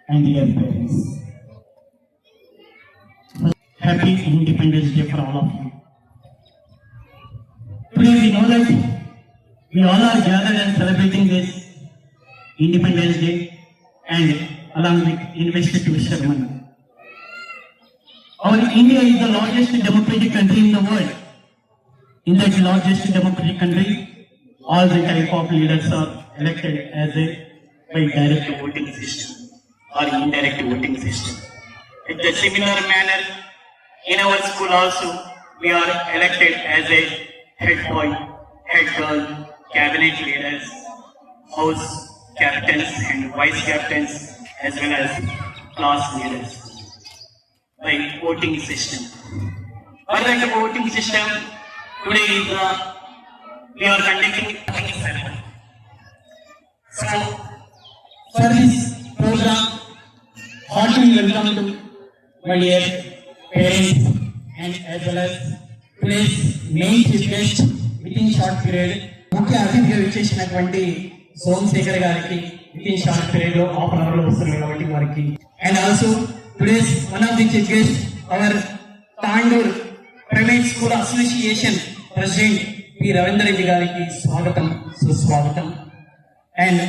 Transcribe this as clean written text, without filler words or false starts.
and dear parents. Happy Independence Day for all of you. Today we know that we all are gathered and celebrating this Independence Day and along with invested to Sherman. Our India is the largest democratic country in the world. In that largest democratic country, all the type of leaders are elected as a by direct voting system or indirect voting system. In the similar manner, in our school also, we are elected as a head boy, head girl, cabinet leaders, house captains and vice captains, as well as class leaders by voting system. For that voting system, today is we are conducting voting ceremony. So, for this program, heartily welcome to my dear parents and as well as today's main chief guest within short period. ముఖ్య అతిథిగా విచ్చేసినటువంటి సోమశేఖర్ గారికి within short period లో half an hour లో వస్తుంది కాబట్టి వారికి and also today's one of the chief guest our Tandur private school association president P Ravinder Reddy గారికి స్వాగతం సుస్వాగతం. అండ్